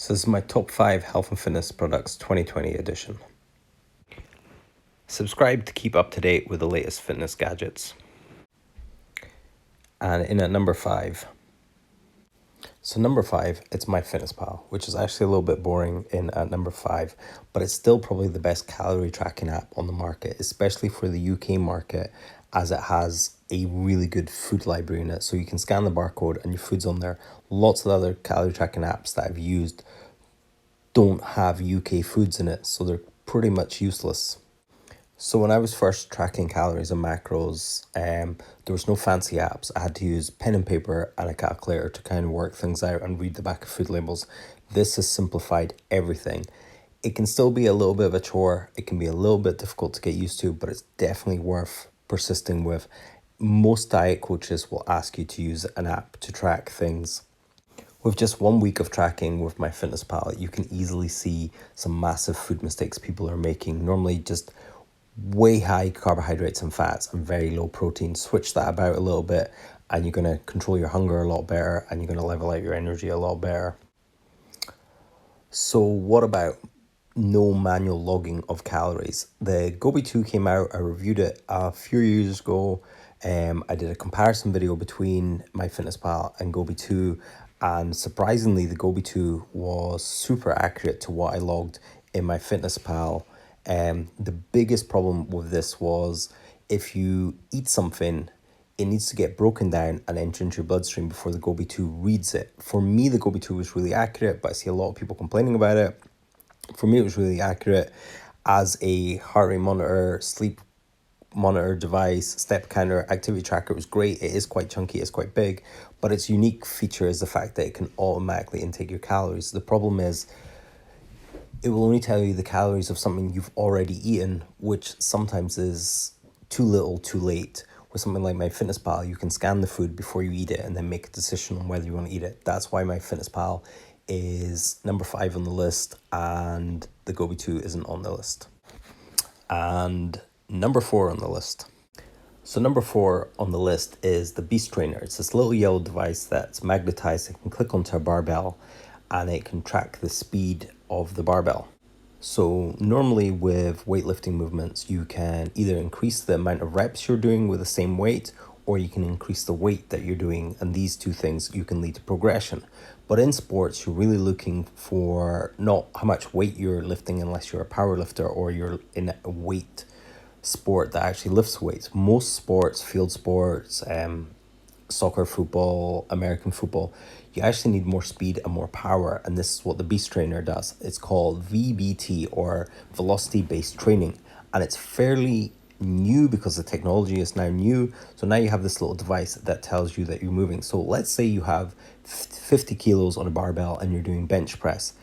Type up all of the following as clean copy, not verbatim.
So this is my top 5 health and fitness products 2020 edition. Subscribe to keep up to date with the latest fitness gadgets. And in at number 5. So number 5, it's MyFitnessPal, which is actually a little bit boring in at number 5, but it's still probably the best calorie tracking app on the market, especially for the UK market, as it has a really good food library in it. So you can scan the barcode and your food's on there. Lots of other calorie tracking apps that I've used don't have UK foods in it, so they're pretty much useless. So when I was first tracking calories and macros, there was no fancy apps. I had to use pen and paper and a calculator to kind of work things out and read the back of food labels. This has simplified everything. It can still be a little bit of a chore. It can be a little bit difficult to get used to, but it's definitely worth persisting with. Most diet coaches will ask you to use an app to track things. With just 1 week of tracking with MyFitnessPal, you can easily see some massive food mistakes people are making. Normally just way high carbohydrates and fats and very low protein. Switch that about a little bit and you're going to control your hunger a lot better and you're going to level out your energy a lot better. So what about no manual logging of calories? The gobe2 came out. I reviewed it a few years ago. I did a comparison video between MyFitnessPal and gobe2, and surprisingly the gobe2 was super accurate to what I logged in MyFitnessPal. The biggest problem with this was if you eat something, it needs to get broken down and enter into your bloodstream before the gobe2 reads it. For me, the gobe2 was really accurate, but I see a lot of people complaining about it. For me, it was really accurate as a heart rate monitor, sleep monitor device, step counter, activity tracker. It was great. It is quite chunky, it's quite big, but its unique feature is the fact that it can automatically intake your calories. The problem is it will only tell you the calories of something you've already eaten, which sometimes is too little, too late. With something like MyFitnessPal, you can scan the food before you eat it and then make a decision on whether you want to eat it. That's why MyFitnessPal is number 5 on the list and the gobe2 isn't on the list. And number 4 on the list. So number 4 on the list is the Beast Trainer. It's this little yellow device that's magnetized. It can click onto a barbell and it can track the speed of the barbell. So normally with weightlifting movements, you can either increase the amount of reps you're doing with the same weight, or you can increase the weight that you're doing. And these two things, you can lead to progression. But in sports, you're really looking for not how much weight you're lifting unless you're a power lifter or you're in a weight sport that actually lifts weights. Most sports, field sports, soccer, football, American football, you actually need more speed and more power, and this is what the Beast Trainer does. It's called VBT, or velocity based training, and it's fairly new because the technology is now new. So now you have this little device that tells you that you're moving. So let's say you have 50 kilos on a barbell and you're doing bench press.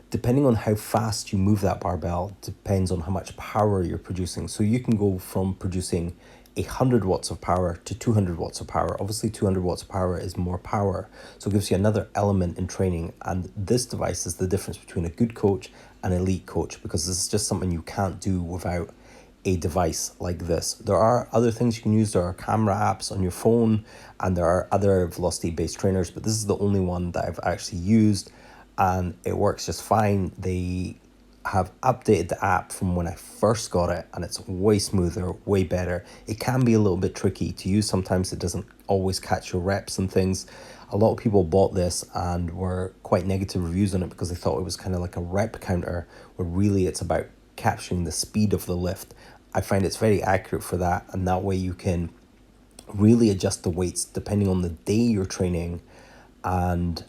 Depending on how fast you move that barbell depends on how much power you're producing. So you can go from producing 100 watts of power to 200 watts of power. Obviously 200 watts of power is more power, so it gives you another element in training. And this device is the difference between a good coach and an elite coach, because this is just something you can't do without a device like this. There are other things you can use. There are camera apps on your phone and there are other velocity based trainers, but this is the only one that I've actually used and it works just fine. They have updated the app from when I first got it and it's way smoother, way better. It can be a little bit tricky to use. Sometimes it doesn't always catch your reps and things. A lot of people bought this and were quite negative reviews on it because they thought it was kind of like a rep counter, where really it's about capturing the speed of the lift. I find it's very accurate for that, and that way you can really adjust the weights depending on the day you're training and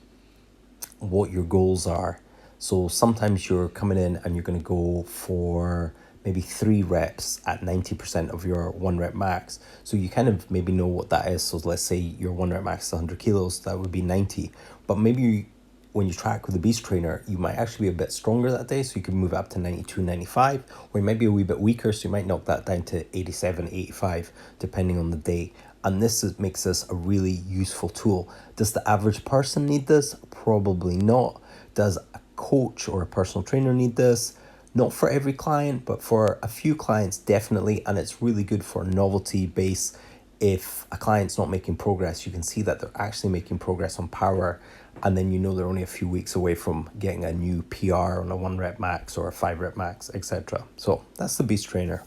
what your goals are. So sometimes you're coming in and you're going to go for maybe 3 reps at 90% of your 1 rep max. So you kind of maybe know what that is. So let's say your 1 rep max is 100 kilos, that would be 90. But maybe when you track with the Beast Trainer, you might actually be a bit stronger that day. So you can move up to 92, 95, or you might be a wee bit weaker. So you might knock that down to 87, 85, depending on the day. And makes this a really useful tool. Does the average person need this? Probably not. Does a coach or a personal trainer need this? Not for every client, but for a few clients, definitely. And it's really good for a novelty base. if a client's not making progress, you can see that they're actually making progress on power, and then you know they're only a few weeks away from getting a new PR on a 1 rep max or a 5 rep max, etc. So that's the Beast Trainer.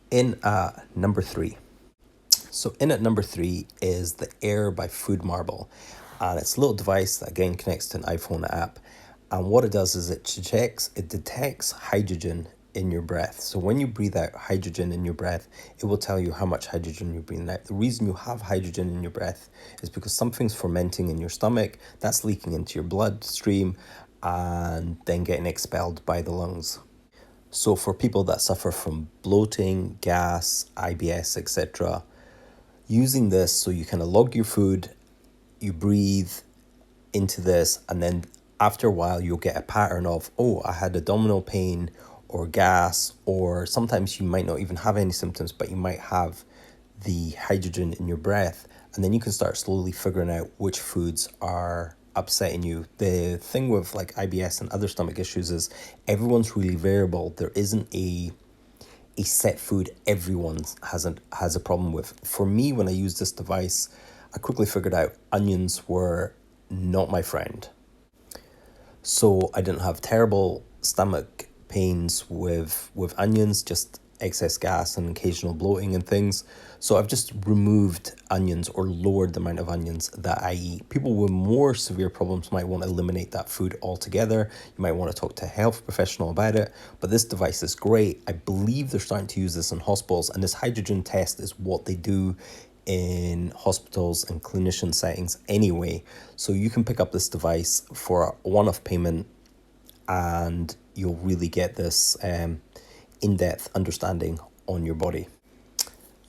In number 3. So in at number 3 is the Air by Food Marble, and it's a little device that again connects to an iPhone app. And what it does is it detects hydrogen in your breath. So when you breathe out hydrogen in your breath, it will tell you how much hydrogen you're breathing out. The reason you have hydrogen in your breath is because something's fermenting in your stomach, that's leaking into your bloodstream and then getting expelled by the lungs. So for people that suffer from bloating, gas, IBS, etc., using this, so you kind of log your food, you breathe into this, and then after a while you'll get a pattern of, oh, I had abdominal pain or gas, or sometimes you might not even have any symptoms, but you might have the hydrogen in your breath, and then you can start slowly figuring out which foods are upsetting you. The thing with like IBS and other stomach issues is everyone's really variable. There isn't a set food everyone has a problem with. For me, when I used this device, I quickly figured out onions were not my friend. So I didn't have terrible stomach pains with onions, just excess gas and occasional bloating and things. So I've just removed onions or lowered the amount of onions that I eat. People with more severe problems might want to eliminate that food altogether. You might want to talk to a health professional about it, but this device is great. I believe they're starting to use this in hospitals, and this hydrogen test is what they do in hospitals and clinician settings anyway. So you can pick up this device for a one-off payment and you'll really get this in-depth understanding on your body.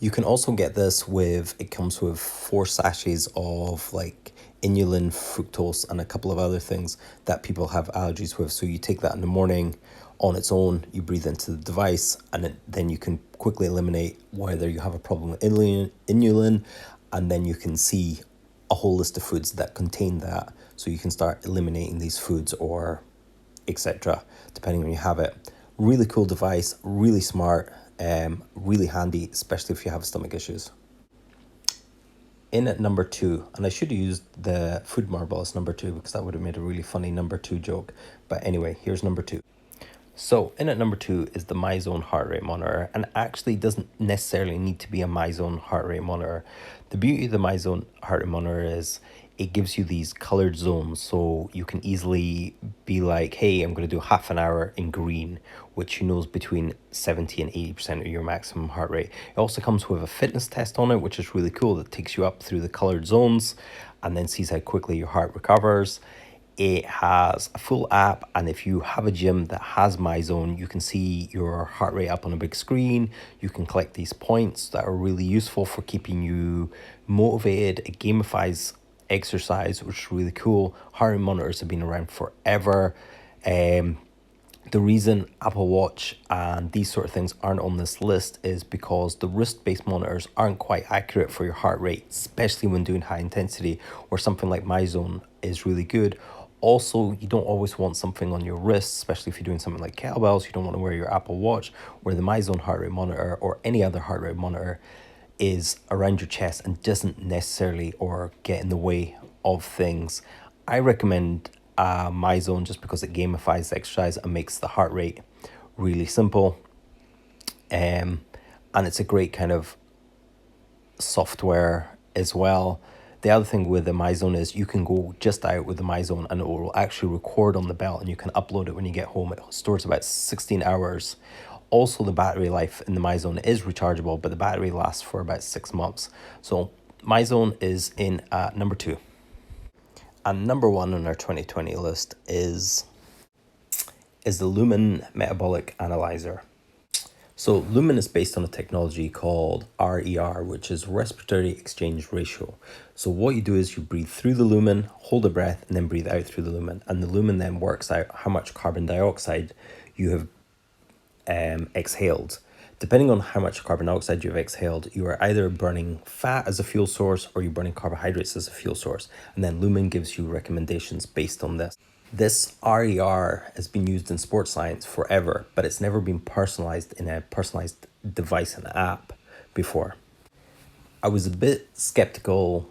You can also get this it comes with 4 sachets of like inulin, fructose, and a couple of other things that people have allergies with. So you take that in the morning on its own, you breathe into the device, and then you can quickly eliminate whether you have a problem with inulin, and then you can see a whole list of foods that contain that. So you can start eliminating these foods or etc. depending on you have it. Really cool device, really smart, really handy, especially if you have stomach issues. In at number 2, and I should have used the food marble as number 2 because that would have made a really funny number 2 joke. But anyway, here's number 2. So in at number 2 is the Myzone heart rate monitor, and actually doesn't necessarily need to be a Myzone heart rate monitor. The beauty of the Myzone heart rate monitor is it gives you these colored zones, so you can easily be like, hey, I'm going to do half an hour in green, which you know is between 70 and 80% of your maximum heart rate. It also comes with a fitness test on it, which is really cool. That takes you up through the colored zones and then sees how quickly your heart recovers. It has a full app, and if you have a gym that has Myzone, you can see your heart rate up on a big screen. You can collect these points that are really useful for keeping you motivated. It gamifies exercise, which is really cool. Heart rate monitors have been around forever. The reason Apple Watch and these sort of things aren't on this list is because the wrist-based monitors aren't quite accurate for your heart rate, especially when doing high intensity, where something like Myzone is really good. Also, you don't always want something on your wrist, especially if you're doing something like kettlebells. You don't want to wear your Apple Watch, where the Myzone heart rate monitor or any other heart rate monitor is around your chest and doesn't necessarily or get in the way of things. I recommend Myzone just because it gamifies the exercise and makes the heart rate really simple. And it's a great kind of software as well. The other thing with the Myzone is you can go just out with the Myzone and it will actually record on the belt, and you can upload it when you get home. It stores about 16 hours. Also, the battery life in the Myzone is rechargeable, but the battery lasts for about 6 months. So Myzone is in number 2. And number 1 on our 2020 list is the Lumen metabolic analyzer. So Lumen is based on a technology called RER, which is respiratory exchange ratio. So what you do is you breathe through the lumen, hold a breath, and then breathe out through the lumen. And the lumen then works out how much carbon dioxide you have exhaled. Depending on how much carbon dioxide you have exhaled, you are either burning fat as a fuel source or you're burning carbohydrates as a fuel source. And then Lumen gives you recommendations based on this. This RER has been used in sports science forever, but it's never been personalized in a personalized device and app before. I was a bit skeptical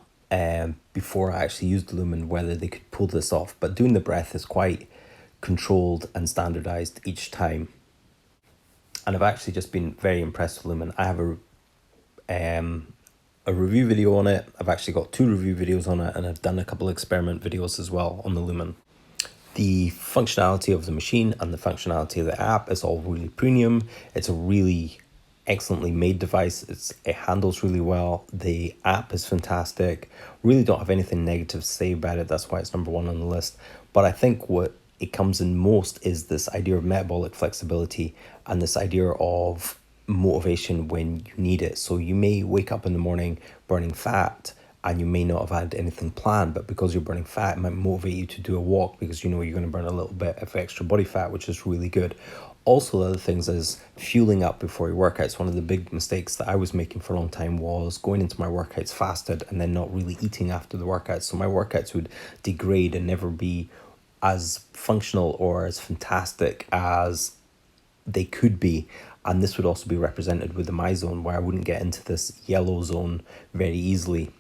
before I actually used Lumen whether they could pull this off, but doing the breath is quite controlled and standardized each time. And I've actually just been very impressed with Lumen. I have a review video on it. I've actually got 2 review videos on it, and I've done a couple of experiment videos as well on the Lumen. The functionality of the machine and the functionality of the app is all really premium. It's a really excellently made device. It handles really well. The app is fantastic. Really don't have anything negative to say about it. That's why it's number 1 on the list. But I think what it comes in most is this idea of metabolic flexibility and this idea of motivation when you need it. So you may wake up in the morning burning fat and you may not have had anything planned, but because you're burning fat, it might motivate you to do a walk because you know you're going to burn a little bit of extra body fat, which is really good. Also, the other things is fueling up before your workouts. One of the big mistakes that I was making for a long time was going into my workouts fasted and then not really eating after the workouts. So my workouts would degrade and never be as functional or as fantastic as they could be. And this would also be represented with the Myzone, where I wouldn't get into this yellow zone very easily.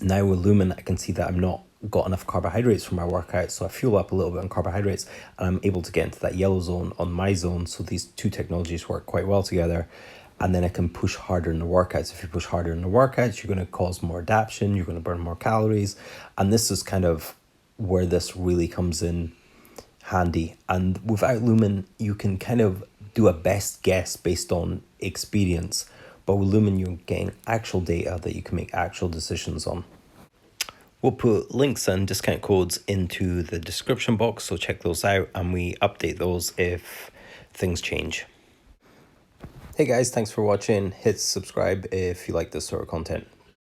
Now with Lumen, I can see that I'm not got enough carbohydrates for my workout, so I fuel up a little bit on carbohydrates and I'm able to get into that yellow zone on my zone. So these 2 technologies work quite well together, and then I can push harder in the workouts. If you push harder in the workouts, you're going to cause more adaptation, you're going to burn more calories, and this is kind of where this really comes in handy. And without Lumen, you can kind of do a best guess based on experience, but with Lumen, you're getting actual data that you can make actual decisions on. We'll put links and discount codes into the description box, so check those out, and we update those if things change. Hey guys, thanks for watching. Hit subscribe if you like this sort of content.